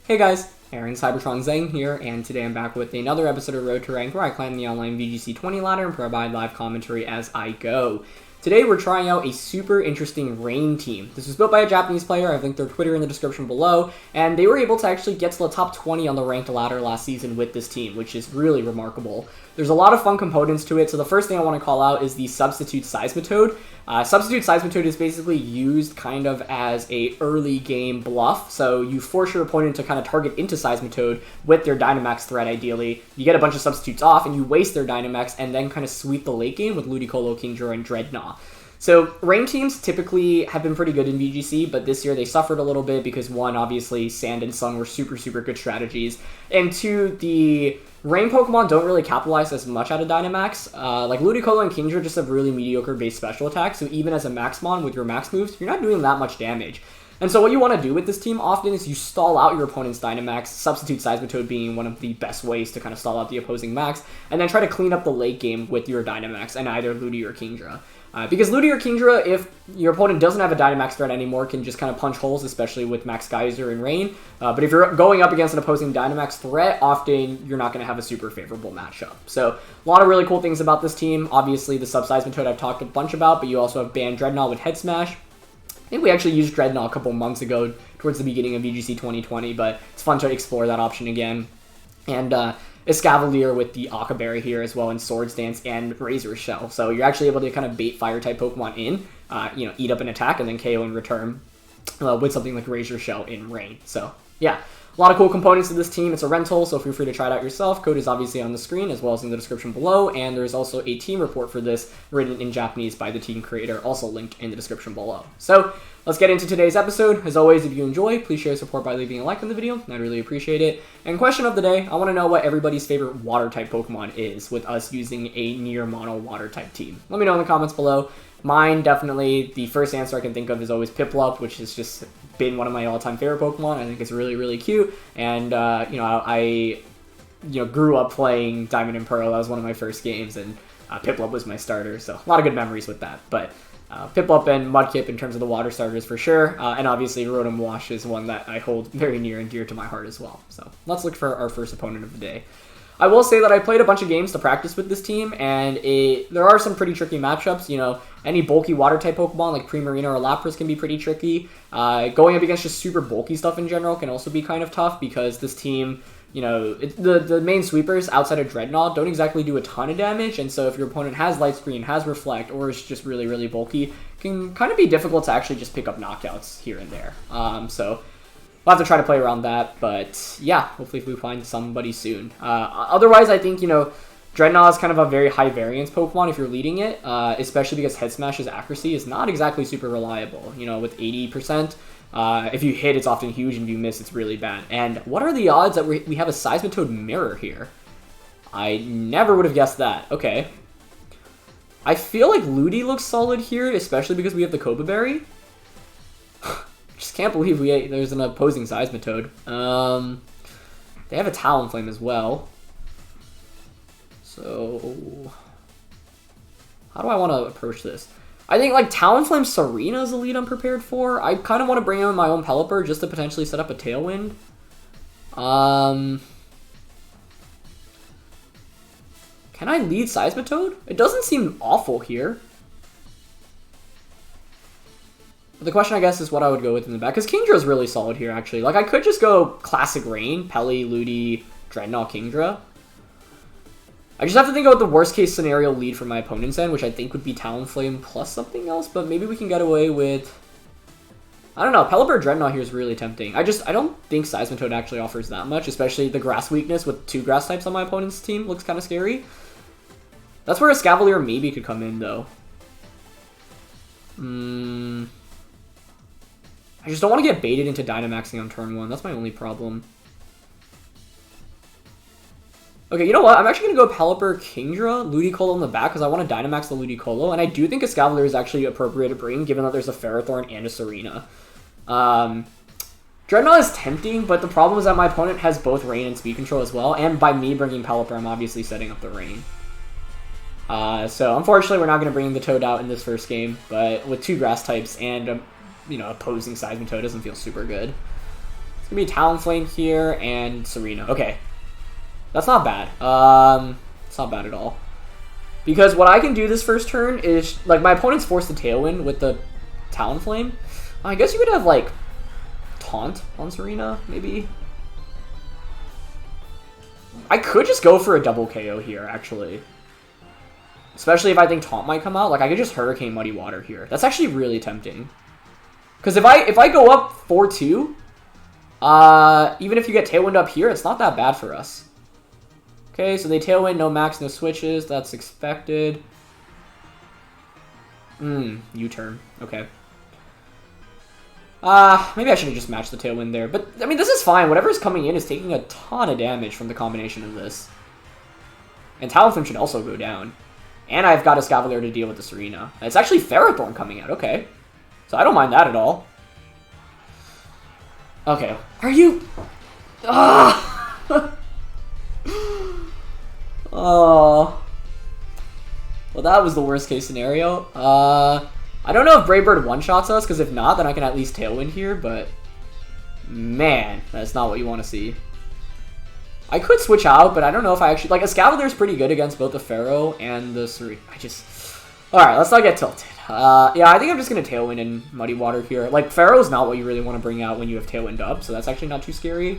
Hey guys, Aaron Cybertron Zhang here, and today I'm back with another episode of Road to Rank where I climb the online VGC 20 ladder and provide live commentary as I go. Today we're trying out a super interesting rain team. This was built by a Japanese player. I've linked their Twitter in the description below, and they were able to actually get to the top 20 on the ranked ladder last season with this team, which is really remarkable. There's a lot of fun components to it, so the first thing I want to call out is the Substitute Seismitoad. Substitute Seismitoad is basically used kind of as a early game bluff, so you force your opponent to kind of target into Seismitoad with their Dynamax threat ideally. You get a bunch of substitutes off and you waste their Dynamax and then kind of sweep the late game with Ludicolo, Kingdra, and Drednaw. So rain teams typically have been pretty good in VGC, but this year they suffered a little bit because one, obviously Sand and Sun were super good strategies, and two, the rain Pokemon don't really capitalize as much out of Dynamax. Like Ludicolo and Kingdra just have really mediocre base special attacks, so even as a Maxmon with your max moves, you're not doing that much damage. And so what you want to do with this team often is you stall out your opponent's Dynamax, Substitute Seismitoad being one of the best ways to kind of stall out the opposing Max, and then try to clean up the late game with your Dynamax and either Ludi or Kingdra. Because Ludi or Kingdra, if your opponent doesn't have a Dynamax threat anymore, can just kind of punch holes, especially with Max Geyser and Rain. But if you're going up against an opposing Dynamax threat, often you're not going to have a super favorable matchup. So a lot of really cool things about this team. Obviously, the Sub-Seismitoad I've talked a bunch about, but you also have Band Drednaw with Head Smash. I think we actually used Drednaw a couple months ago towards the beginning of VGC 2020, but it's fun to explore that option again. And Escavalier with the Occa Berry here as well, and Swords Dance and Razor Shell. So you're actually able to kind of bait Fire-type Pokemon in, eat up an attack, and then KO in return with something like Razor Shell in Rain. So yeah, a lot of cool components to this team. It's a rental, so feel free to try it out yourself. Code is obviously on the screen as well as in the description below, and there's also a team report for this written in Japanese by the team creator, also linked in the description below. So let's get into today's episode. As always, if you enjoy, please share support by leaving a like on the video. I'd really appreciate it. And question of the day, I want to know what everybody's favorite water-type Pokemon is with us using a near mono water-type team. Let me know in the comments below. Mine, definitely, the first answer I can think of is always Piplup, which has just been one of my all-time favorite Pokemon. I think it's really cute. And, I grew up playing Diamond and Pearl. That was one of my first games, and Piplup was my starter. So a lot of good memories with that. But Piplup and Mudkip in terms of the water starters for sure. And obviously Rotom Wash is one that I hold very near and dear to my heart as well. So let's look for our first opponent of the day. I will say that I played a bunch of games to practice with this team, and there are some pretty tricky matchups. Any bulky water-type Pokemon like Primarina or Lapras can be pretty tricky. Going up against just super bulky stuff in general can also be kind of tough because this team, the main sweepers outside of Drednaw don't exactly do a ton of damage, and so if your opponent has Light Screen, has Reflect, or is just really bulky, it can kind of be difficult to actually just pick up knockouts here and there. So we'll have to try to play around that, but yeah, hopefully we find somebody soon. Otherwise, I think, Drednaw is kind of a very high variance Pokemon if you're leading it, especially because Head Smash's accuracy is not exactly super reliable. With 80%, if you hit, it's often huge, and if you miss, it's really bad. And what are the odds that we have a Seismitoad Mirror here? I never would have guessed that. Okay. I feel like Ludi looks solid here, especially because we have the Occa Berry. Just can't believe there's an opposing Seismitoad. They have a Talonflame as well. So how do I want to approach this? I think like Talonflame Tsareena is a lead I'm prepared for. I kind of want to bring in my own Pelipper just to potentially set up a Tailwind. Can I lead Seismitoad? It doesn't seem awful here. The question, I guess, is what I would go with in the back. Because Kingdra is really solid here, actually. Like, I could just go Classic Rain, Peli, Ludi, Drednaw, Kingdra. I just have to think about the worst-case scenario lead from my opponent's end, which I think would be Talonflame plus something else. But maybe we can get away with... I don't know. Pelipper Drednaw here is really tempting. I don't think Seismitoad actually offers that much, especially the Grass weakness with 2 Grass types on my opponent's team looks kind of scary. That's where Escavalier maybe could come in, though. I just don't want to get baited into Dynamaxing on turn 1. That's my only problem. Okay, you know what? I'm actually going to go Pelipper, Kingdra, Ludicolo in the back because I want to Dynamax the Ludicolo, and I do think Escavalier is actually appropriate to bring given that there's a Ferrothorn and a Tsareena. Drednaw is tempting, but the problem is that my opponent has both Rain and Speed Control as well, and by me bringing Pelipper, I'm obviously setting up the Rain. So unfortunately, we're not going to bring the Toad out in this first game, but with 2 Grass types and opposing Seismitoad doesn't feel super good. It's gonna be Talonflame here and Tsareena. Okay. That's not bad. It's not bad at all. Because what I can do this first turn is, like, my opponent's forced to Tailwind with the Talonflame. I guess you could have, like, Taunt on Tsareena, maybe. I could just go for a double KO here, actually. Especially if I think Taunt might come out. Like, I could just Hurricane Muddy Water here. That's actually really tempting. Because if I go up 4-2, even if you get Tailwind up here, it's not that bad for us. Okay, so they Tailwind, no max, no switches. That's expected. U-turn. Okay. Maybe I should have just matched the Tailwind there. But, I mean, this is fine. Whatever's coming in is taking a ton of damage from the combination of this. And Talonflame should also go down. And I've got a Escavalier to deal with the Tsareena. It's actually Ferrothorn coming out. Okay. So I don't mind that at all. Okay. Are you... Oh. Well, that was the worst case scenario. I don't know if Brave Bird one-shots us, because if not, then I can at least Tailwind here, but... Man, that's not what you want to see. I could switch out, but I don't know if I actually... Like, Escavalier is pretty good against both the Pharaoh and the Tsareena. Alright, let's not get tilted. Yeah, I think I'm just going to Tailwind and Muddy Water here. Like, Pharaoh's not what you really want to bring out when you have Tailwind up, so that's actually not too scary.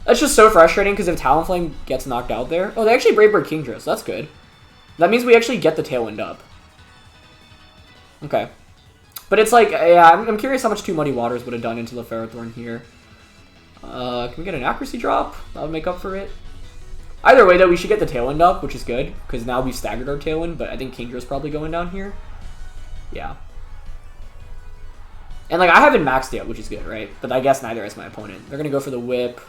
That's just so frustrating, because if Talonflame gets knocked out there... Oh, they actually Brave Bird Kingdra, so that's good. That means we actually get the Tailwind up. Okay. But it's like, yeah, I'm curious how much 2 Muddy Waters would have done into the Ferrothorn here. Can we get an accuracy drop? That would make up for it. Either way, though, we should get the Tailwind up, which is good, because now we've staggered our Tailwind, but I think Kingdra's probably going down here. Yeah. And, like, I haven't maxed yet, which is good, right? But I guess neither has my opponent. They're going to go for the Whip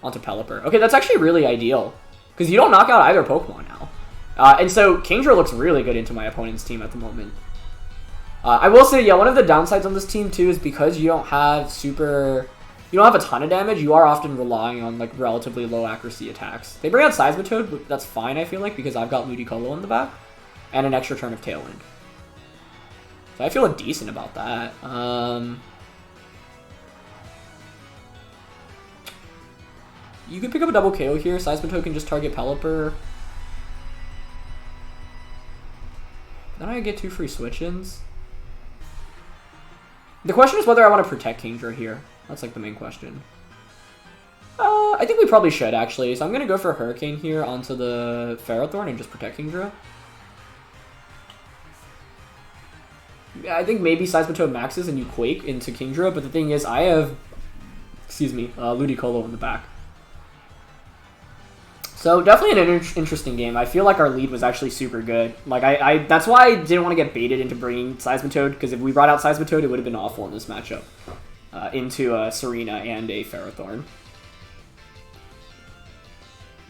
onto Pelipper. Okay, that's actually really ideal, because you don't knock out either Pokemon now. And so Kingdra looks really good into my opponent's team at the moment. I will say, yeah, one of the downsides on this team, too, is because you don't have you don't have a ton of damage, you are often relying on, like, relatively low accuracy attacks. They bring out Seismitoad, but that's fine, I feel like, because I've got Ludicolo in the back, and an extra turn of Tailwind. So I feel decent about that. You could pick up a double KO here. Seismitoad can just target Pelipper. Then I get 2 free switch-ins. The question is whether I want to protect Kingdra here. That's like the main question. I think we probably should, actually. So I'm going to go for a Hurricane here onto the Ferrothorn and just protect Kingdra. I think maybe Seismitoad maxes and you Quake into Kingdra, but the thing is I have, Ludicolo in the back. So definitely an interesting game. I feel like our lead was actually super good. Like that's why I didn't want to get baited into bringing Seismitoad, because if we brought out Seismitoad, it would have been awful in this matchup. Into a Tsareena and a Ferrothorn.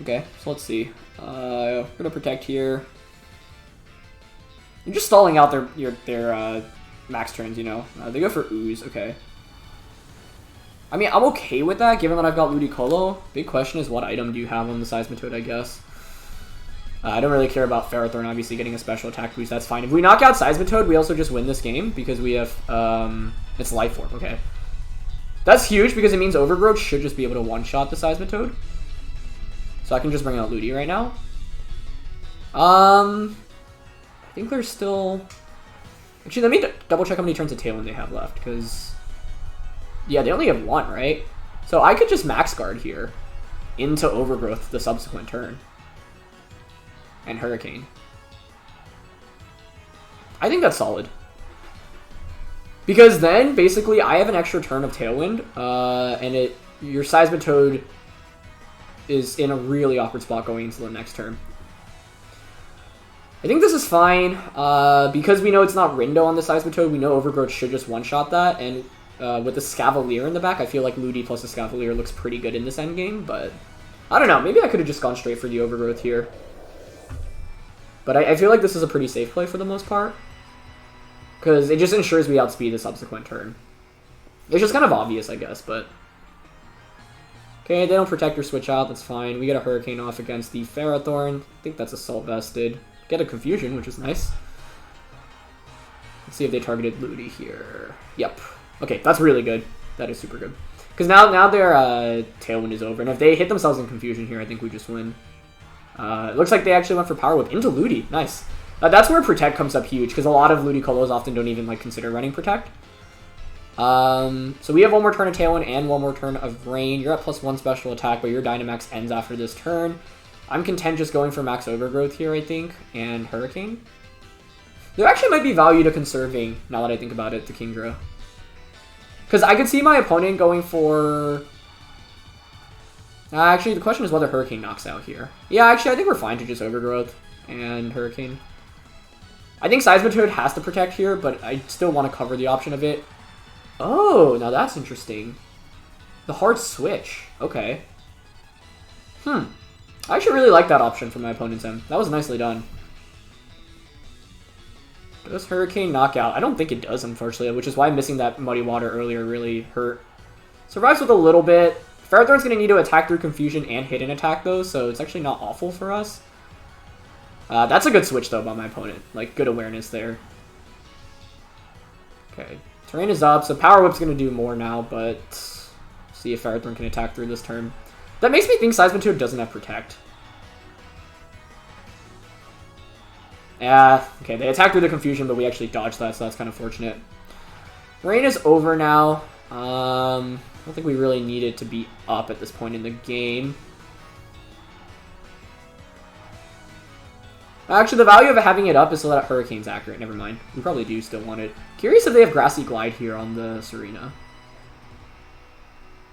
Okay, so let's see. We're gonna protect here. I'm just stalling out their max turns, you know. They go for Ooze, okay. I mean, I'm okay with that, given that I've got Ludicolo. Big question is, what item do you have on the Seismitoad, I guess? I don't really care about Ferrothorn, obviously, getting a special attack boost. That's fine. If we knock out Seismitoad, we also just win this game, because we have, it's Life Orb, okay. That's huge, because it means Overgrowth should just be able to one-shot the Seismitoad. So I can just bring out Ludi right now. I think there's still... Actually, let me double check how many turns of Tailwind they have left, because... Yeah, they only have 1, right? So I could just Max Guard here into Overgrowth the subsequent turn. And Hurricane. I think that's solid. Because then, basically, I have an extra turn of Tailwind, and your Seismitoad is in a really awkward spot going into the next turn. I think this is fine. Because we know it's not Rindo on the Seismitoad, we know Overgrowth should just one-shot that, and with the Escavalier in the back, I feel like Ludi plus Escavalier looks pretty good in this endgame, but I don't know, maybe I could have just gone straight for the Overgrowth here. But I feel like this is a pretty safe play for the most part, because it just ensures we outspeed the subsequent turn. It's just kind of obvious, I guess, but... Okay, they don't protect or switch out, that's fine. We get a Hurricane off against the Ferrothorn. I think that's Assault Vested. Get a Confusion, which is nice. Let's see if they targeted Ludi here. Yep. Okay, that's really good. That is super good. Because now their Tailwind is over. And if they hit themselves in confusion here, I think we just win. It looks like they actually went for Power Whip into Ludi. Nice. That's where Protect comes up huge, because a lot of Ludicolo's often don't even like consider running Protect. So we have one more turn of Tailwind and one more turn of Rain. You're at +1 special attack, but your Dynamax ends after this turn. I'm content just going for Max Overgrowth here, I think, and Hurricane. There actually might be value to conserving, now that I think about it, the Kingdra. Because I could see my opponent going for... actually, the question is whether Hurricane knocks out here. Yeah, actually, I think we're fine to just Overgrowth and Hurricane. I think Seismitoad has to Protect here, but I still want to cover the option of it. Oh, now that's interesting. The hard switch. Okay. I actually really like that option from my opponent's end. That was nicely done. Does Hurricane knock out? I don't think it does, unfortunately, which is why missing that Muddy Water earlier really hurt. Survives with a little bit. Ferrothorn's going to need to attack through Confusion and hit an attack, though, so it's actually not awful for us. That's a good switch, though, by my opponent. Like, good awareness there. Okay. Terrain is up, so Power Whip's going to do more now, but... see if Ferrothorn can attack through this turn. That makes me think Seismitoad doesn't have Protect. Yeah, okay, they attack through the Confusion, but we actually dodged that, so that's kind of fortunate. Rain is over now. I don't think we really need it to be up at this point in the game. Actually, the value of having it up is so that Hurricane's accurate. Never mind. We probably do still want it. Curious if they have Grassy Glide here on the Tsareena.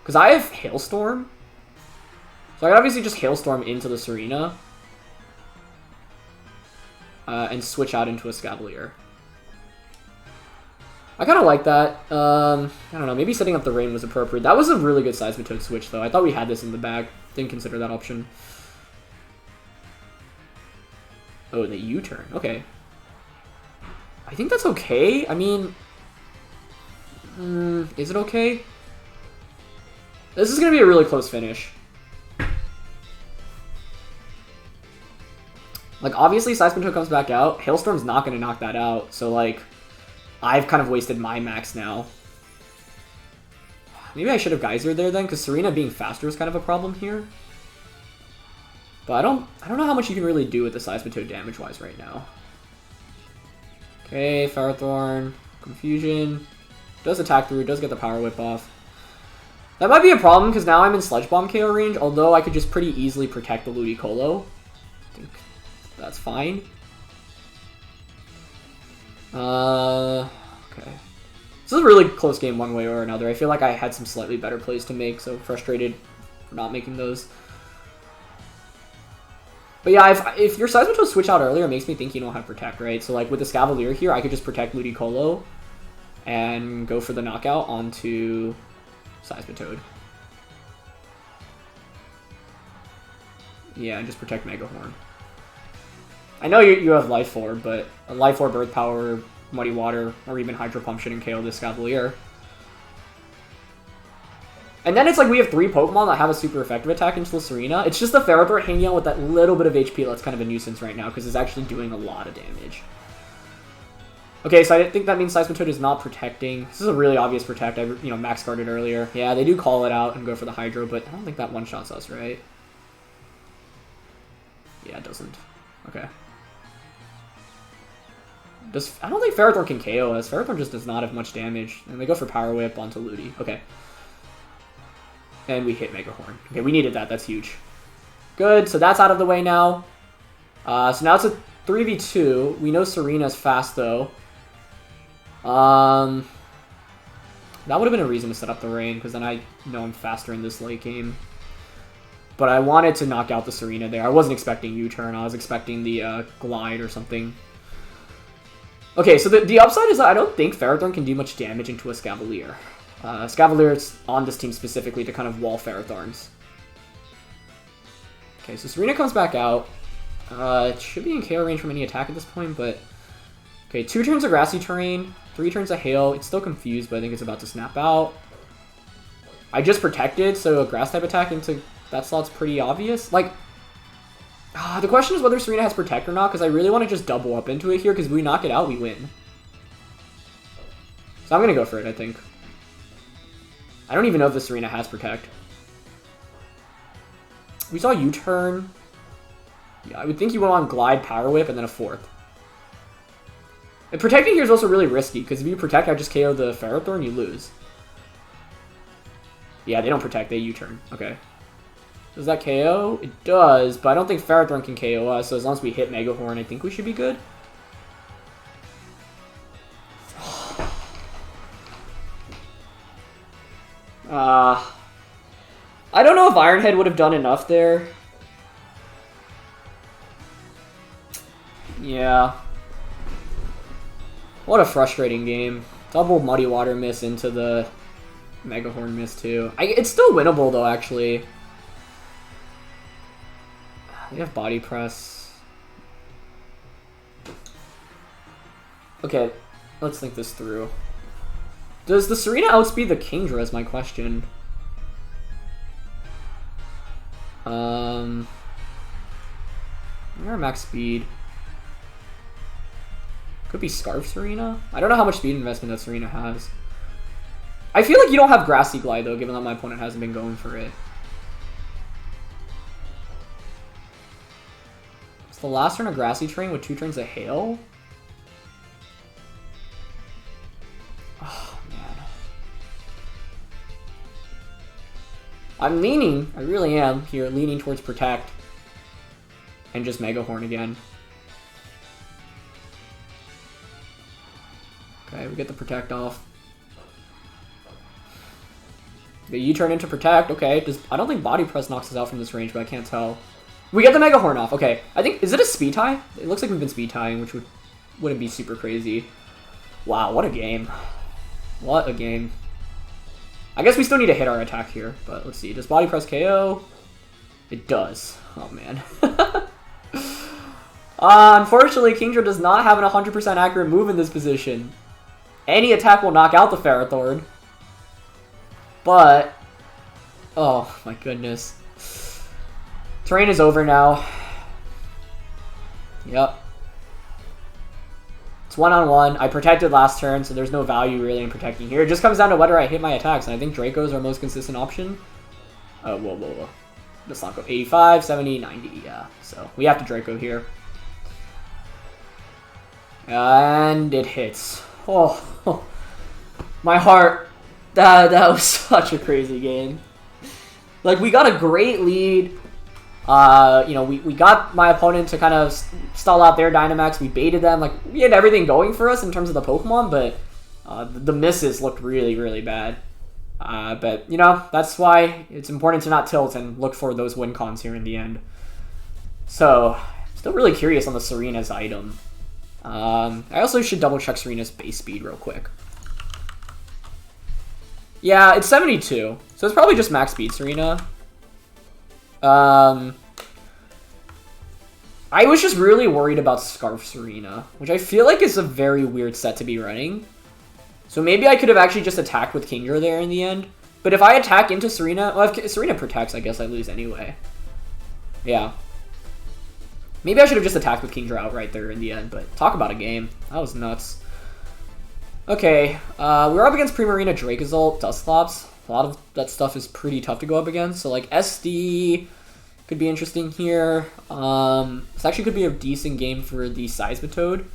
Because I have Hailstorm. So I could obviously just Hailstorm into the Tsareena. And switch out into a Escavalier. I kind of like that. I don't know. Maybe setting up the Rain was appropriate. That was a really good Seismitoad switch, though. I thought we had this in the bag. Didn't consider that option. Oh, the U-turn. Okay. I think that's okay. I mean... is it okay? This is going to be a really close finish. Like, obviously, Seismitoad comes back out. Hailstorm's not going to knock that out. So, like, I've kind of wasted my max now. Maybe I should have Geyser there, then, because Tsareena being faster is kind of a problem here. But I don't know how much you can really do with the Seismitoad damage-wise right now. Okay, Ferrothorn, Confusion. Does attack through, does get the Power Whip off. That might be a problem, because now I'm in Sludge Bomb KO range, although I could just pretty easily protect the Ludicolo. I think that's fine. Okay. This is a really close game one way or another. I feel like I had some slightly better plays to make, so frustrated for not making those. But yeah, if your Seismitoad switch out earlier, it makes me think you don't have Protect, right? So like with the Escavalier here, I could just protect Ludicolo and go for the knockout onto Seismitoad. Yeah, and just protect Megahorn. I know you have Life Orb, but a Life Orb, Earth Power, Muddy Water, or even Hydro Pump shouldn't KO this Escavalier. And then it's like we have 3 Pokemon that have a super effective attack into the Tsareena. It's just the Ferrothorn hanging out with that little bit of HP that's kind of a nuisance right now because it's actually doing a lot of damage. Okay, so I think that means Seismitoad is not protecting. This is a really obvious protect. I max guarded earlier. Yeah, they do call it out and go for the Hydro, but I don't think that one-shots us, right? Yeah, it doesn't. Okay. I don't think Ferrothorn can KO us. Ferrothorn just does not have much damage. And they go for Power Whip onto Ludi. Okay. And we hit Megahorn. Okay, we needed that. That's huge. Good, so that's out of the way now. So now it's a 3v2. We know Tsareena's fast, though. That would have been a reason to set up the Rain, because then I know I'm faster in this late game. But I wanted to knock out the Tsareena there. I wasn't expecting U-turn. I was expecting the Glide or something. Okay, so the upside is that I don't think Ferrothorn can do much damage into a Escavalier. Escavalier is on this team specifically to kind of wall Ferrothorns. Okay, so Tsareena comes back out. It should be in KO range from any attack at this point, but... Okay, 2 turns of Grassy Terrain, 3 turns of Hail. It's still confused, but I think it's about to snap out. I just protected, so a Grass-type attack into that slot's pretty obvious. Like, the question is whether Tsareena has Protect or not, because I really want to just double up into it here, because if we knock it out, we win. So I'm going to go for it, I think. I don't even know if the Tsareena has Protect. We saw U-turn. Yeah, I would think you went on Glide, Power Whip, and then a 4th. And protecting here is also really risky, because if you protect, I just KO the Ferrothorn, you lose. Yeah, they don't protect, they U-turn. Okay. Does that KO? It does, but I don't think Ferrothorn can KO us, so as long as we hit Mega Horn, I think we should be good. I don't know if Ironhead would have done enough there. Yeah. What a frustrating game. Double Muddy Water miss into the Mega Horn miss too. It's still winnable though, actually. They have Body Press. Okay, let's think this through. Does the Tsareena outspeed the Kingdra is my question. Where max speed? Could be Scarf Tsareena? I don't know how much speed investment that Tsareena has. I feel like you don't have Grassy Glide though, given that my opponent hasn't been going for it. Is the last turn a Grassy Terrain with 2 turns of Hail? Oh, man. I'm leaning, I really am, here, leaning towards Protect. And just Mega Horn again. Okay, we get the Protect off. The U-turn into Protect, okay. I don't think Body Press knocks us out from this range, but I can't tell. We get the Mega Horn off, okay. I think, is it a speed tie? It looks like we've been speed tying, which wouldn't be super crazy. Wow, what a game. What a game. I guess we still need to hit our attack here, but let's see. Does Body Press KO? It does. Oh, man. Unfortunately, Kingdra does not have an 100% accurate move in this position. Any attack will knock out the Ferrothorn. But, oh my goodness. Terrain is over now. Yep. It's 1-on-1. I protected last turn, so there's no value really in protecting here. It just comes down to whether I hit my attacks, and I think Draco's our most consistent option. Oh, whoa. Let's not go 85, 70, 90, yeah. So we have to Draco here. And it hits. Oh, my heart. That was such a crazy game. Like, we got a great lead. You know, we got my opponent to kind of stall out their Dynamax. We baited them. Like, we had everything going for us in terms of the Pokemon, but the misses looked really, really bad. But, you know, that's why it's important to not tilt and look for those win cons here in the end. So, still really curious on the Tsareena's item. I also should double check Tsareena's base speed real quick. Yeah, it's 72. So it's probably just max speed Tsareena. I was just really worried about Scarf Tsareena, which I feel like is a very weird set to be running. So maybe I could have actually just attacked with Kingdra there in the end. But if I attack into Tsareena, well, if Tsareena protects, I guess I lose anyway. Yeah. Maybe I should have just attacked with Kingdra outright there in the end, but talk about a game. That was nuts. Okay, we're up against Primarina, Dracozolt, Dusclops. A lot of that stuff is pretty tough to go up against. So, like, SD could be interesting here. This actually could be a decent game for the Seismitoad.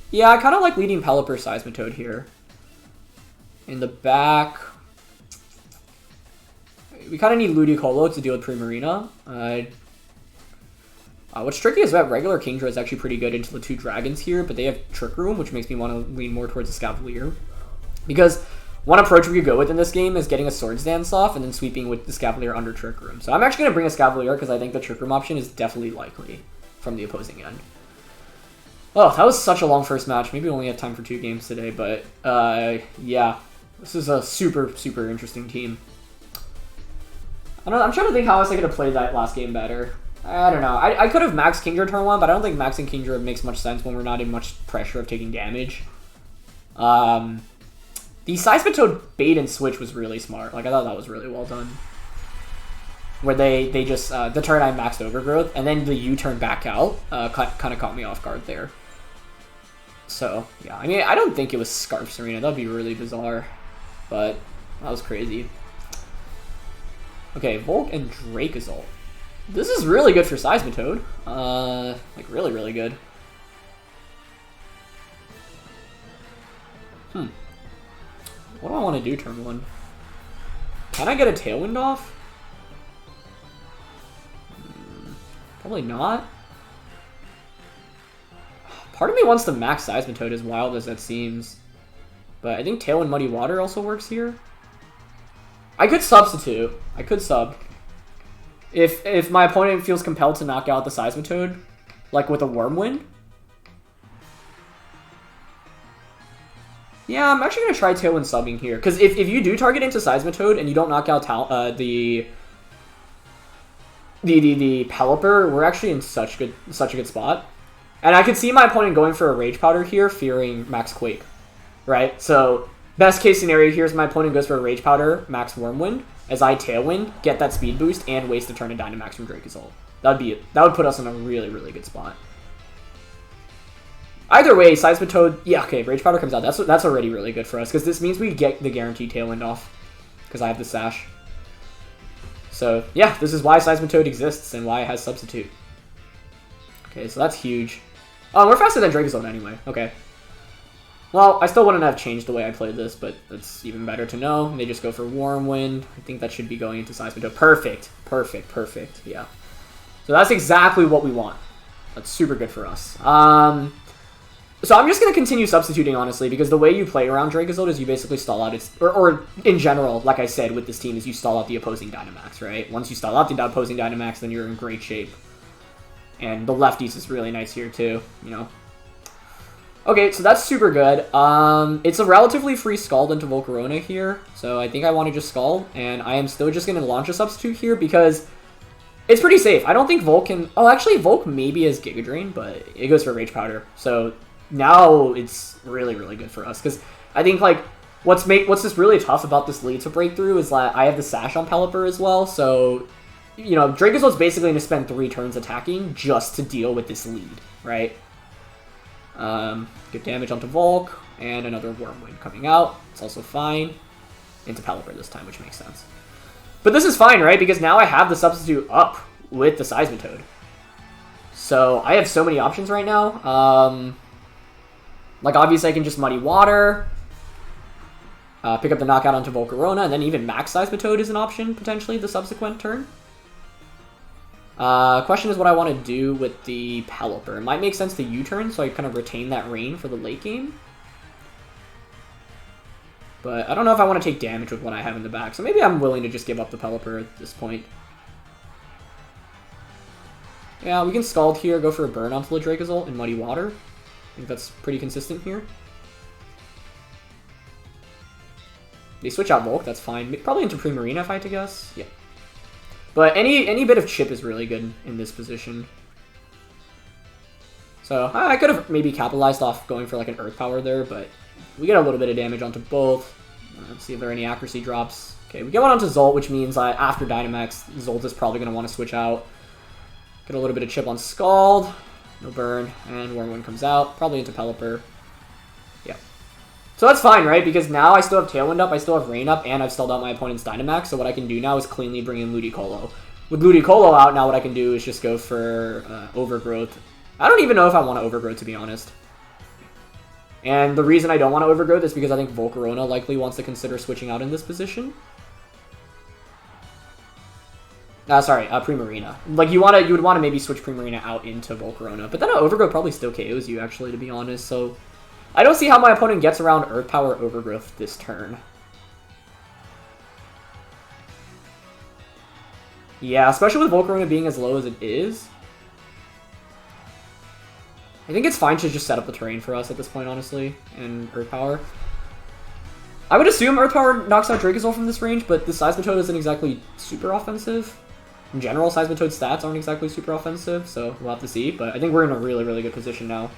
Yeah, I kind of like leading Pelipper Seismitoad here. In the back, we kind of need Ludicolo to deal with Primarina. What's tricky is that regular Kingdra is actually pretty good into the 2 dragons here, but they have Trick Room, which makes me want to lean more towards the Escavalier. Because one approach we could go with in this game is getting a Swords Dance off and then sweeping with the Escavalier under Trick Room. So I'm actually going to bring a Escavalier because I think the Trick Room option is definitely likely from the opposing end. Oh, that was such a long first match. Maybe we only have time for 2 games today, but yeah. This is a super, super interesting team. I'm trying to think how else I could have played that last game better. I don't know. I could have maxed Kingdra turn 1, but I don't think maxing Kingdra makes much sense when we're not in much pressure of taking damage. The Seismitoad bait and switch was really smart. Like, I thought that was really well done. Where they just, the turn I maxed Overgrowth, and then the U-turn back out kind of caught me off guard there. So, yeah. I mean, I don't think it was Scarf Tsareena. That would be really bizarre. But that was crazy. Okay, Volk and Dracozolt. This is really good for Seismitoad. Like, really, really good. What do I want to do turn 1? Can I get a Tailwind off? Probably not. Part of me wants to max Seismitoad, as wild as that seems. But I think Tailwind Muddy Water also works here. I could substitute. I could sub. If my opponent feels compelled to knock out the Seismitoad, like with a Wormwind. Yeah, I'm actually going to try Tailwind subbing here. Because if you do target into Seismitoad and you don't knock out the Pelipper, we're actually in such a good spot. And I could see my opponent going for a Rage Powder here, fearing Max Quake. Right? So, best case scenario here is my opponent goes for a Rage Powder, Max Wormwind, as I Tailwind, get that speed boost, and waste a turn of Dynamax from Dracozolt. That would put us in a really, really good spot. Either way, Seismitoad, yeah, okay, Rage Powder comes out. That's already really good for us, because this means we get the guaranteed Tailwind off, because I have the Sash. So, yeah, this is why Seismitoad exists, and why it has Substitute. Okay, so that's huge. Oh, we're faster than Dracozolt anyway, okay. Well, I still wouldn't have changed the way I played this, but that's even better to know. They just go for Wormwind. I think that should be going into Seismitoad. Perfect, perfect, perfect, yeah. So that's exactly what we want. That's super good for us. So I'm just going to continue substituting, honestly, because the way you play around Dracozolt is you basically stall out its... Or in general, like I said with this team, is you stall out the opposing Dynamax, right? Once you stall out the opposing Dynamax, then you're in great shape. And the lefties is really nice here, too, you know? Okay, so that's super good. It's a relatively free Scald into Volcarona here, so I think I want to just Scald, and I am still just going to launch a Substitute here, because it's pretty safe. I don't think Volk can... Oh, actually, Volk maybe has Giga Drain, but it goes for Rage Powder, so... Now it's really, really good for us, because I think, like, what's just really tough about this lead to break through is that I have the Sash on Pelipper as well, so, you know, Dracozolt's basically going to spend 3 turns attacking just to deal with this lead, right? Good damage onto Volk, and another Wormwind coming out. It's also fine. Into Pelipper this time, which makes sense. But this is fine, right? Because now I have the Substitute up with the Seismitoad. So, I have so many options right now. Like, obviously, I can just Muddy Water, pick up the knockout onto Volcarona, and then even Max Seismitoad is an option, potentially, the subsequent turn. Question is what I want to do with the Pelipper. It might make sense to U-turn, so I kind of retain that rain for the late game. But I don't know if I want to take damage with what I have in the back, so maybe I'm willing to just give up the Pelipper at this point. Yeah, we can Scald here, go for a burn onto the Dracozolt and Muddy Water. I think that's pretty consistent here. They switch out Volk, that's fine. Probably into Primarina if I had to guess. Yeah. But any bit of chip is really good in this position. So I could have maybe capitalized off going for like an Earth Power there, but we get a little bit of damage onto both. Let's see if there are any accuracy drops. Okay, we get one onto Zolt, which means after Dynamax, Zolt is probably going to want to switch out. Get a little bit of chip on Scald. No burn, and Wormwind comes out, probably into Pelipper. Yeah. So that's fine, right? Because now I still have Tailwind up, I still have Rain up, and I've stalled out my opponent's Dynamax, so what I can do now is cleanly bring in Ludicolo. With Ludicolo out, now what I can do is just go for Overgrowth. I don't even know if I want to Overgrowth, to be honest. And the reason I don't want to Overgrowth is because I think Volcarona likely wants to consider switching out in this position. Primarina. Like, you would want to maybe switch Primarina out into Volcarona, but then an Overgrowth probably still KOs you, actually, to be honest, so... I don't see how my opponent gets around Earth Power Overgrowth this turn. Yeah, especially with Volcarona being as low as it is. I think it's fine to just set up the terrain for us at this point, honestly, and Earth Power. I would assume Earth Power knocks out Dracozolt from this range, but the Seismitoad isn't exactly super offensive. In general, Seismitoad's stats aren't exactly super offensive, so we'll have to see. But I think we're in a really, really good position now.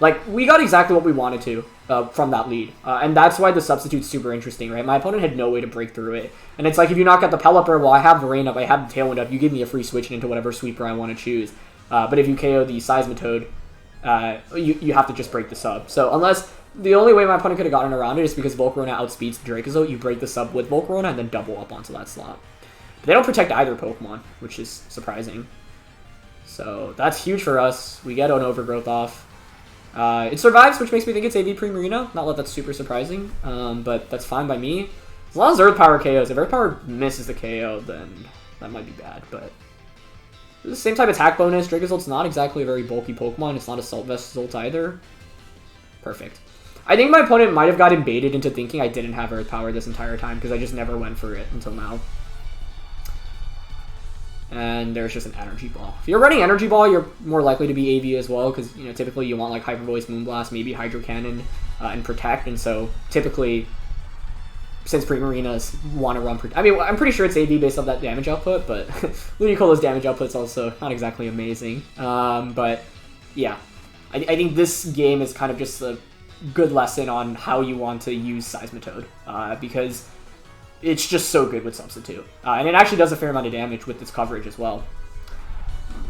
Like, we got exactly what we wanted to from that lead. And that's why the Substitute's super interesting, right? My opponent had no way to break through it. And it's like, if you knock out the Pelipper, well, I have the Rain up, I have the Tailwind up, you give me a free switch into whatever sweeper I want to choose. But if you KO the Seismitoad, you have to just break the sub. So unless the only way my opponent could have gotten around it is because Volcarona outspeeds the Dracozolt, you break the sub with Volcarona and then double up onto that slot. But they don't protect either Pokemon, which is surprising. So that's huge for us. We get an Overgrowth off. It survives, which makes me think it's AV Primarina. Not that that's super surprising, but that's fine by me. As long as Earth Power KOs. If Earth Power misses the KO, then that might be bad, but... the same type of attack bonus. Dragozolt's not exactly a very bulky Pokemon. It's not Assault Vest Zolt either. Perfect. I think my opponent might have gotten baited into thinking I didn't have Earth Power this entire time because I just never went for it until now. And there's just an Energy Ball. If you're running Energy Ball, you're more likely to be AV as well because, you know, typically you want like Hyper Voice, Moonblast, maybe Hydro Cannon, and Protect. And so typically, since Primarinas want to run Protect, I mean, I'm pretty sure it's AV based off that damage output, but Ludicolo's damage output's also not exactly amazing. But yeah, I think this game is kind of just a good lesson on how you want to use Seismitoad because it's just so good with Substitute. And it actually does a fair amount of damage with its coverage as well.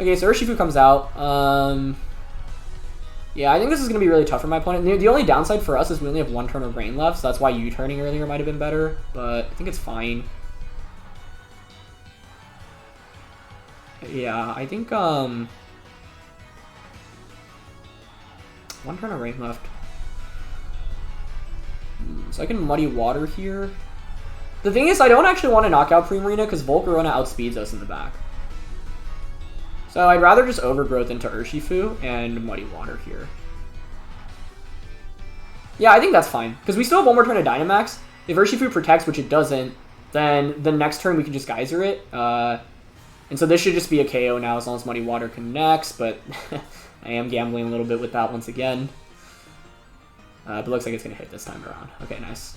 Okay, so Urshifu comes out. Yeah, I think this is going to be really tough for my opponent. The only downside for us is we only have one turn of rain left, so that's why U-turning earlier might have been better, but I think it's fine. Yeah, I think, one turn of rain left. So I can Muddy Water here. The thing is, I don't actually want to knock out Primarina because Volcarona outspeeds us in the back. So I'd rather just Overgrowth into Urshifu and Muddy Water here. Yeah, I think that's fine. Because we still have one more turn of Dynamax. If Urshifu protects, which it doesn't, then the next turn we can just Geyser it. And so this should just be a KO now as long as Muddy Water connects, but I am gambling a little bit with that once again. But looks like it's going to hit this time around. Okay, nice.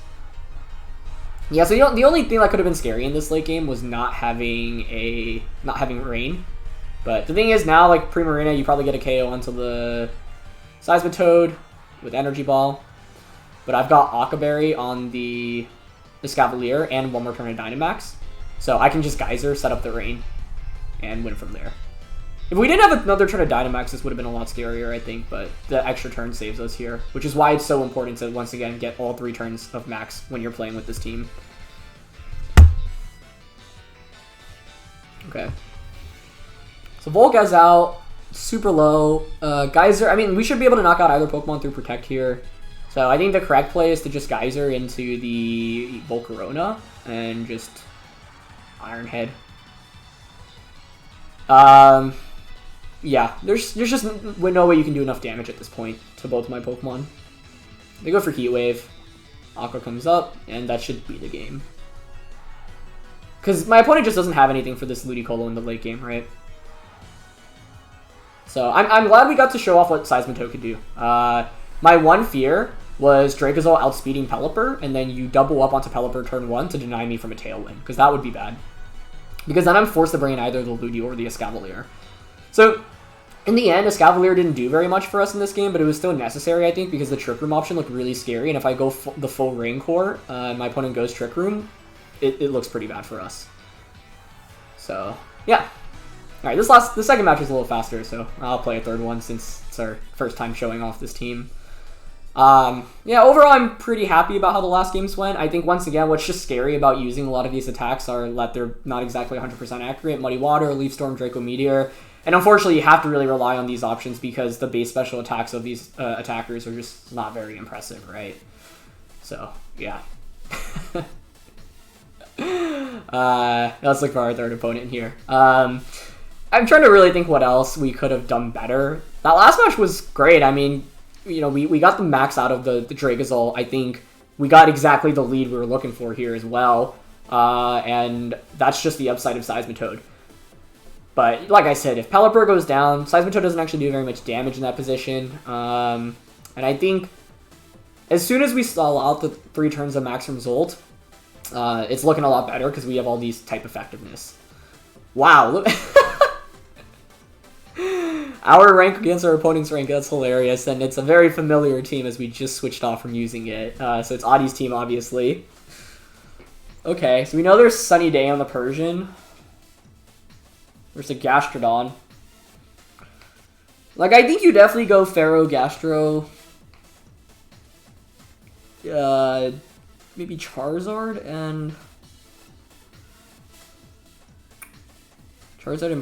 Yeah, so the only thing that could have been scary in this late game was not having rain. But the thing is now, like Primarina, you probably get a KO onto the Seismitoad with Energy Ball. But I've got Occa Berry on the Escavalier and one more turn of Dynamax. So I can just Geyser, set up the rain, and win from there. If we didn't have another turn of Dynamax, this would have been a lot scarier, I think, but the extra turn saves us here, which is why it's so important to, once again, get all 3 turns of max when you're playing with this team. Okay. So Volca's out, super low. Geyser, I mean, we should be able to knock out either Pokemon through Protect here. So I think the correct play is to just Geyser into the Volcarona and just Iron Head. Yeah, there's just no way you can do enough damage at this point to both my Pokemon. They go for Heat Wave. Aqua comes up, and that should be the game. Because my opponent just doesn't have anything for this Ludicolo in the late game, right? So I'm glad we got to show off what Seismitoad could do. My one fear was Dracozolt outspeeding Pelipper, and then you double up onto Pelipper turn 1 to deny me from a Tailwind, because that would be bad. Because then I'm forced to bring in either the Ludi or the Escavalier. So, in the end, Escavalier didn't do very much for us in this game, but it was still necessary, I think, because the Trick Room option looked really scary, and if I go the full Rain Core, and my opponent goes Trick Room, it looks pretty bad for us. So, yeah. Alright, the second match is a little faster, so I'll play a third one since it's our first time showing off this team. Yeah, overall I'm pretty happy about how the last games went. I think, once again, what's just scary about using a lot of these attacks are that they're not exactly 100% accurate. Muddy Water, Leaf Storm, Draco Meteor. And unfortunately, you have to really rely on these options because the base special attacks of these attackers are just not very impressive, right? So, yeah. Let's look for our third opponent here. I'm trying to really think what else we could have done better. That last match was great. I mean, you know, we got the max out of the Dracozolt. I think we got exactly the lead we were looking for here as well. And that's just the upside of Seismitoad. But like I said, if Pelipper goes down, Seismitoad doesn't actually do very much damage in that position. And I think as soon as we stall out the 3 turns of Maximum Zolt, it's looking a lot better because we have all these type effectiveness. Wow, look. Our rank against our opponent's rank, that's hilarious, and it's a very familiar team as we just switched off from using it. So it's Adi's team, obviously. Okay, so we know there's Sunny Day on the Persian. There's a Gastrodon. Like, I think you definitely go Pharaoh, Gastro, maybe Charizard and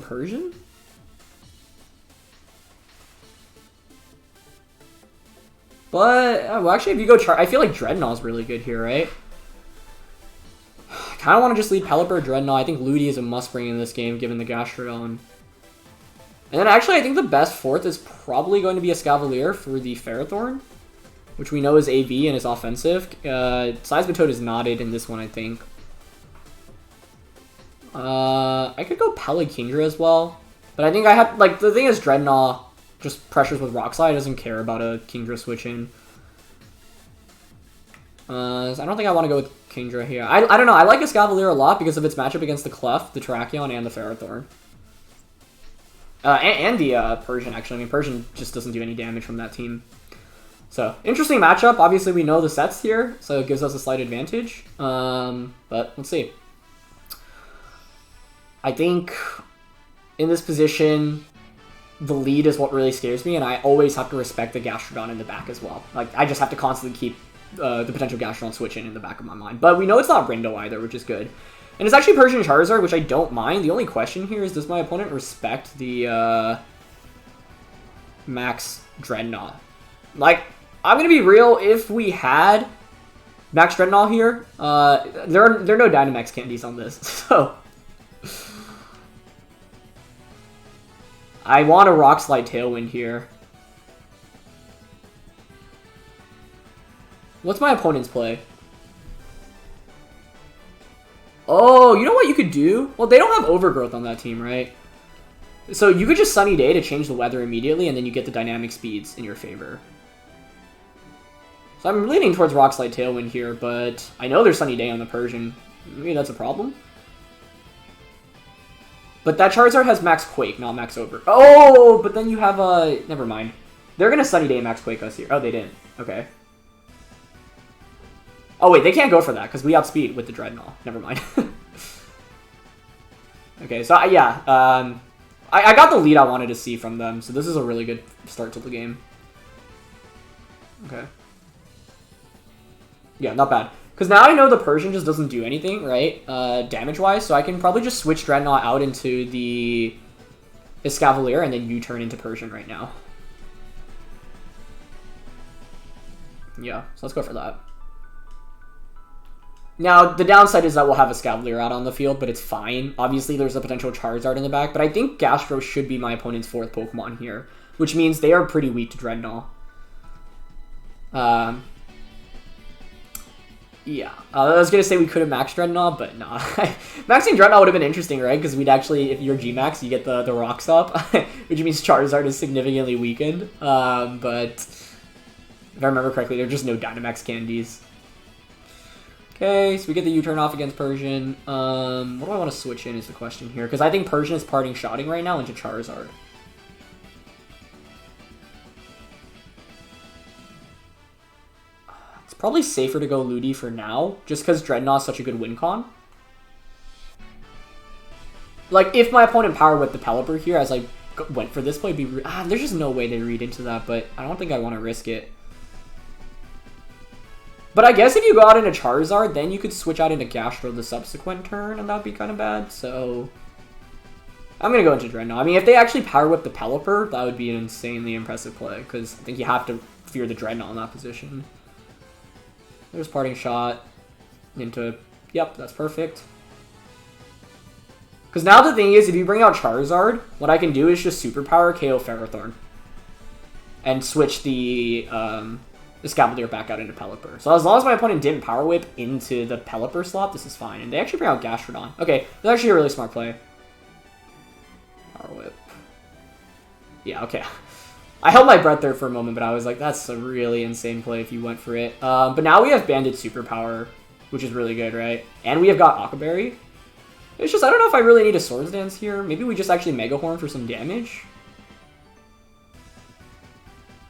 Persian? But, well, actually, if you go I feel like Drednaw is really good here, right? I kind of want to just lead Pelipper, Drednaw. I think Ludi is a must bring in this game, given the Gastrodon. And then, actually, I think the best fourth is probably going to be Escavalier for the Ferrothorn, which we know is AV and is offensive. Seismitoad is knotted in this one, I think. I could go Pelakingdra as well, but I think I have, like, the thing is Drednaw just pressures with Rock Slide, doesn't care about a Kingdra switch in. So I don't think I want to go with Kingdra here. I don't know, I like Escavalier a lot because of its matchup against the Clef, the Terrakion, and the Ferrothorn. And the Persian, actually. I mean, Persian just doesn't do any damage from that team. So, interesting matchup. Obviously, we know the sets here, so it gives us a slight advantage. But let's see. I think in this position, the lead is what really scares me, and I always have to respect the Gastrodon in the back as well. Like, I just have to constantly keep the potential Gastrodon switch in the back of my mind. But we know it's not Rindo either, which is good. And it's actually Persian Charizard, which I don't mind. The only question here is, does my opponent respect the Max Drednaw? Like, I'm going to be real, if we had Max Drednaw here, there are no Dynamax candies on this, so I want a Rock Slide Tailwind here. What's my opponent's play? Oh, you know what you could do? Well, they don't have Overgrowth on that team, right? So you could just Sunny Day to change the weather immediately, and then you get the dynamic speeds in your favor. So I'm leaning towards Rock Slide Tailwind here, but I know there's Sunny Day on the Persian. Maybe that's a problem. But that Charizard has Max Quake, not Max Over. Oh, but then you have never mind. They're gonna Sunny Day Max Quake us here. Oh, they didn't. Okay. Oh wait, they can't go for that because we outspeed with the Drednaw. Never mind. Okay, so yeah, I got the lead I wanted to see from them, so this is a really good start to the game. Okay. Yeah, not bad. Because now I know the Persian just doesn't do anything, right, damage-wise, so I can probably just switch Drednaw out into the Escavalier and then U-turn into Persian right now. Yeah, so let's go for that. Now, the downside is that we'll have Escavalier out on the field, but it's fine. Obviously, there's a potential Charizard in the back, but I think Gastro should be my opponent's fourth Pokemon here, which means they are pretty weak to Drednaw. Yeah, I was going to say we could have maxed Drednaw, but nah. Maxing Drednaw would have been interesting, right? Because we'd actually, if you're G-Max, you get the Rock Stop, which means Charizard is significantly weakened. But if I remember correctly, there are just no Dynamax candies. Okay, so we get the U-turn off against Persian. What do I want to switch in is the question here, because I think Persian is parting shotting right now into Charizard. It's probably safer to go Ludi for now, just because Drednaw is such a good win con. Like, if my opponent Power Whipped the Pelipper here as I went for this play, there's just no way they read into that, but I don't think I want to risk it. But I guess if you go out into Charizard, then you could switch out into Gastro the subsequent turn, and that would be kind of bad, so I'm going to go into Drednaw. I mean, if they actually Power Whip the Pelipper, that would be an insanely impressive play, because I think you have to fear the Drednaw in that position. There's Parting Shot into... Yep, that's perfect. Because now the thing is, if you bring out Charizard, what I can do is just Superpower KO Ferrothorn. And switch the Escavalier back out into Pelipper. So as long as my opponent didn't Power Whip into the Pelipper slot, this is fine. And they actually bring out Gastrodon. Okay, that's actually a really smart play. Power Whip. Yeah, okay. I held my breath there for a moment, but I was like, that's a really insane play if you went for it. But now we have Banded Superpower, which is really good, right? And we have got Occa Berry. It's just, I don't know if I really need a Swords Dance here. Maybe we just actually Mega Horn for some damage.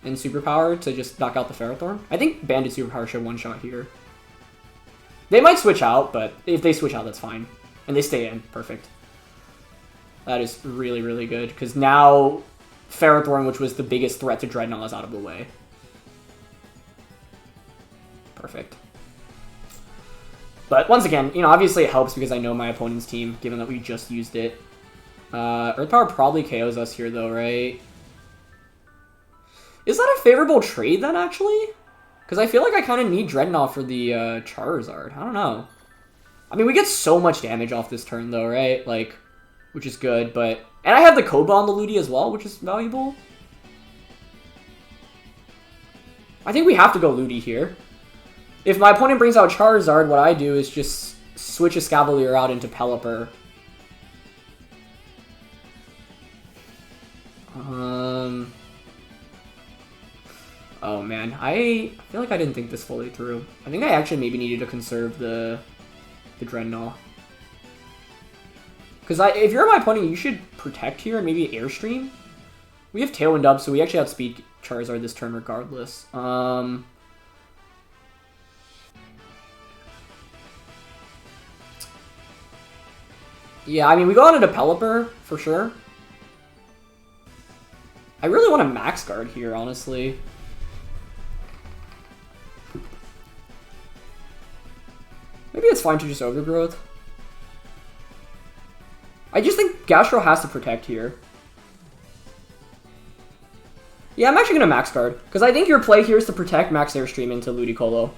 And Superpower to just knock out the Ferrothorn. I think Banded Superpower should one-shot here. They might switch out, but if they switch out, that's fine. And they stay in. Perfect. That is really, really good, because now Ferrothorn, which was the biggest threat to Drednaw, is out of the way. Perfect. But once again, you know, obviously it helps because I know my opponent's team, given that we just used it. Earth Power probably KOs us here, though, right? Is that a favorable trade, then, actually? Because I feel like I kind of need Drednaw for the Charizard. I don't know. I mean, we get so much damage off this turn, though, right? Like, which is good, but... And I have the Koba on the Ludi as well, which is valuable. I think we have to go Ludi here. If my opponent brings out Charizard, what I do is just switch Escavalier out into Pelipper. Oh man, I feel like I didn't think this fully through. I think I actually maybe needed to conserve the Drednaw. Because if you're my opponent, you should protect here and maybe Airstream. We have Tailwind up, so we actually outspeed Charizard this turn regardless. Yeah, I mean, we go on into Pelipper, for sure. I really want to Max Guard here, honestly. Maybe it's fine to just Overgrowth. I just think Gastro has to protect here. Yeah, I'm actually going to Max Guard. Because I think your play here is to protect Max Airstream into Ludicolo.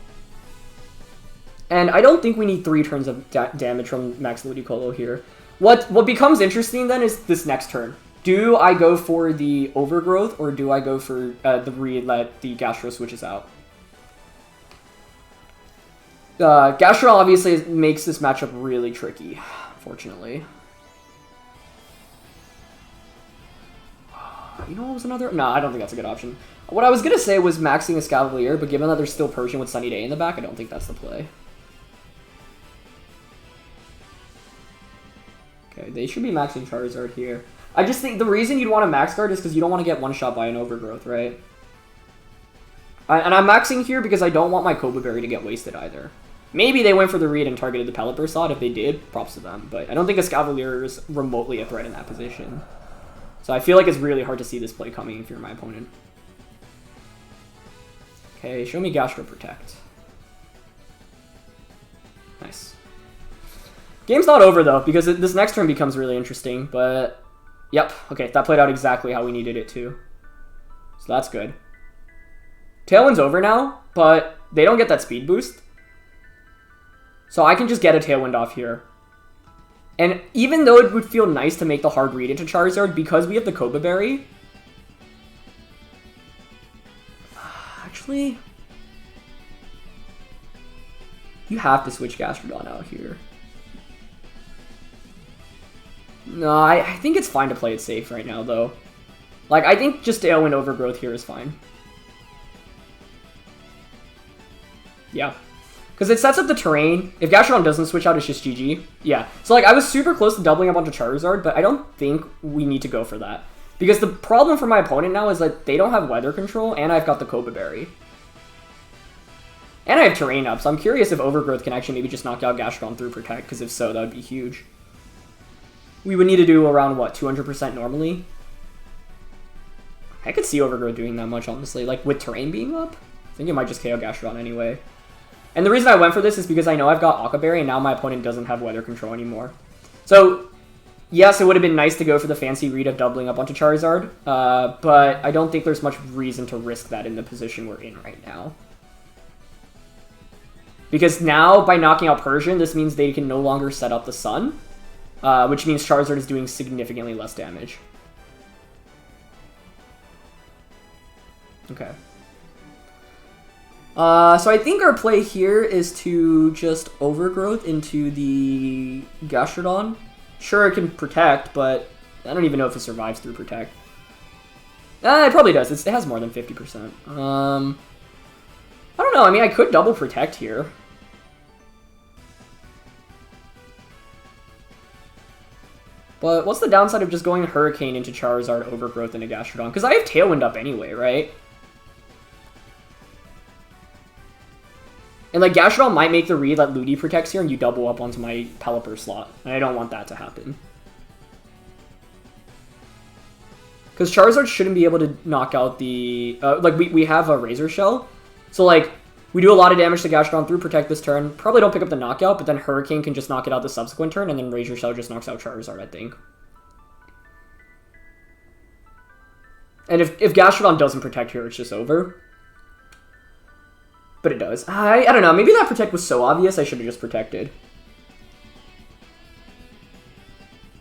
And I don't think we need 3 turns of damage from Max Ludicolo here. What becomes interesting then is this next turn. Do I go for the Overgrowth or do I go for the let the Gastro switches out? Gastro obviously makes this matchup really tricky, fortunately. You know what was another? No, I don't think that's a good option. What I was going to say was maxing Escavalier, but given that there's still Persian with Sunny Day in the back, I don't think that's the play. Okay, they should be maxing Charizard here. I just think the reason you'd want to max guard is because you don't want to get one-shot by an Overgrowth, right? And I'm maxing here because I don't want my Occa Berry to get wasted either. Maybe they went for the read and targeted the Pelipper slot. If they did, props to them. But I don't think Escavalier is remotely a threat in that position. So I feel like it's really hard to see this play coming if you're my opponent. Okay, show me Gastro Protect. Nice. Game's not over, though, because this next turn becomes really interesting, but... Yep, okay, that played out exactly how we needed it to. So that's good. Tailwind's over now, but they don't get that speed boost. So I can just get a Tailwind off here. And even though it would feel nice to make the hard read into Charizard, because we have the Occa Berry... Actually... You have to switch Gastrodon out here. No, I think it's fine to play it safe right now, though. Like, I think just Tailwind Overgrowth here is fine. Yeah. Because it sets up the terrain. If Gastrodon doesn't switch out, it's just GG. Yeah. So, like, I was super close to doubling up onto Charizard, but I don't think we need to go for that. Because the problem for my opponent now is that they don't have weather control, and I've got the Occa Berry. And I have terrain up, so I'm curious if Overgrowth can actually maybe just knock out Gastrodon through Protect, because if so, that would be huge. We would need to do around, what, 200% normally? I could see Overgrowth doing that much, honestly. Like, with terrain being up? I think it might just KO Gastrodon anyway. And the reason I went for this is because I know I've got Occa Berry, and now my opponent doesn't have weather control anymore. So, yes, it would have been nice to go for the fancy read of doubling up onto Charizard, but I don't think there's much reason to risk that in the position we're in right now. Because now, by knocking out Persian, this means they can no longer set up the Sun, which means Charizard is doing significantly less damage. Okay. So I think our play here is to just Overgrowth into the Gastrodon. Sure, it can Protect, but I don't even know if it survives through Protect. It probably does. It has more than 50%. I don't know. I mean, I could double Protect here. But what's the downside of just going Hurricane into Charizard, Overgrowth, into Gastrodon? Because I have Tailwind up anyway, right? And, like, Gastrodon might make the read that Ludi protects here and you double up onto my Pelipper slot. And I don't want that to happen. Because Charizard shouldn't be able to knock out the... like, we have a Razor Shell. So, like, we do a lot of damage to Gastrodon through Protect this turn. Probably don't pick up the knockout, but then Hurricane can just knock it out the subsequent turn, and then Razor Shell just knocks out Charizard, I think. And if Gastrodon doesn't Protect here, it's just over. But it does. I don't know. Maybe that Protect was so obvious I should have just Protected.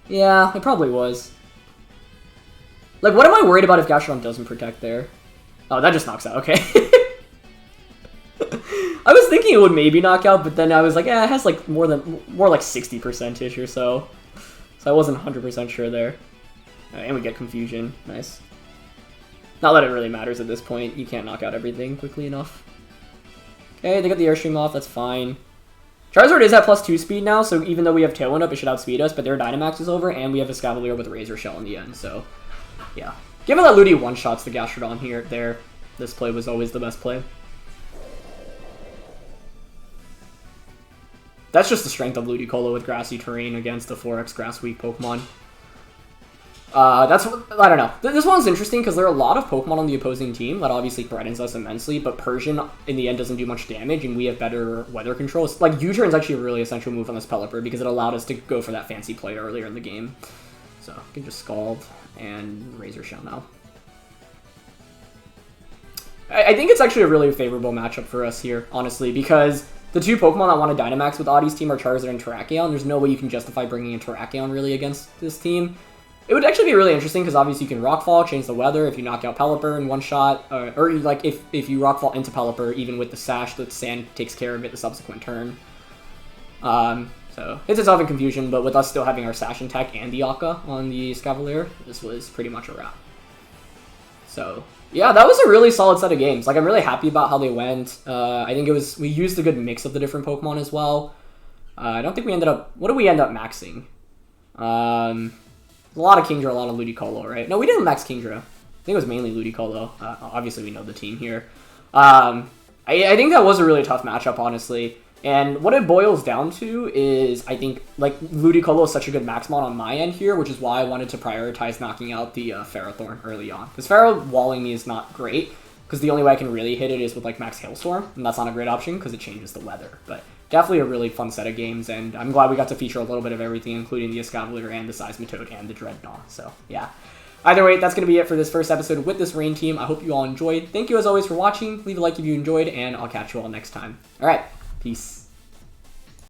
Yeah, it probably was. Like, what am I worried about if Gastrodon doesn't Protect there? Oh, that just knocks out. Okay. I was thinking it would maybe knock out, but then I was like, it has like more like 60%-ish or so. So I wasn't 100% sure there. And we get Confusion. Nice. Not that it really matters at this point. You can't knock out everything quickly enough. Okay, they got the Airstream off. That's fine. Charizard is at +2 speed now, so even though we have Tailwind up, it should outspeed us, but their Dynamax is over, and we have Escavalier with Razor Shell in the end, so yeah. Given that Ludi one-shots the Gastrodon there, this play was always the best play. That's just the strength of Ludicolo with Grassy Terrain against the 4x Grass Weak Pokemon. I don't know. This one's interesting because there are a lot of Pokemon on the opposing team that obviously threatens us immensely, but Persian, in the end, doesn't do much damage, and we have better weather control. Like, U-Turn is actually a really essential move on this Pelipper because it allowed us to go for that fancy play earlier in the game. So, I can just Scald and Razor Shell now. I think it's actually a really favorable matchup for us here, honestly, because the two Pokemon that want to Dynamax with Audie's team are Charizard and Terrakion. There's no way you can justify bringing in Terrakion, really, against this team. It would actually be really interesting because obviously you can Rockfall, change the weather if you knock out Pelipper in one shot, or like if you Rockfall into Pelipper, even with the Sash, the Sand takes care of it the subsequent turn. So it's itself in Confusion, but with us still having our Sash intact and the Occa on the Escavalier, this was pretty much a wrap. So yeah, that was a really solid set of games. Like, I'm really happy about how they went. I think we used a good mix of the different Pokemon as well. I don't think we ended up, what did we end up maxing? A lot of Kingdra, a lot of Ludicolo, right? No, we didn't max Kingdra. I think it was mainly Ludicolo. Obviously, we know the team here. I think that was a really tough matchup, honestly. And what it boils down to is, I think, like, Ludicolo is such a good max mod on my end here, which is why I wanted to prioritize knocking out the Ferrothorn early on. Because Ferro walling me is not great, because the only way I can really hit it is with, like, max Hailstorm, and that's not a great option because it changes the weather. But definitely a really fun set of games, and I'm glad we got to feature a little bit of everything, including the Escavalier and the Seismitoad and the Drednaw. So, yeah. Either way, that's going to be it for this first episode with this Rain team. I hope you all enjoyed. Thank you, as always, for watching. Leave a like if you enjoyed, and I'll catch you all next time. All right. Peace.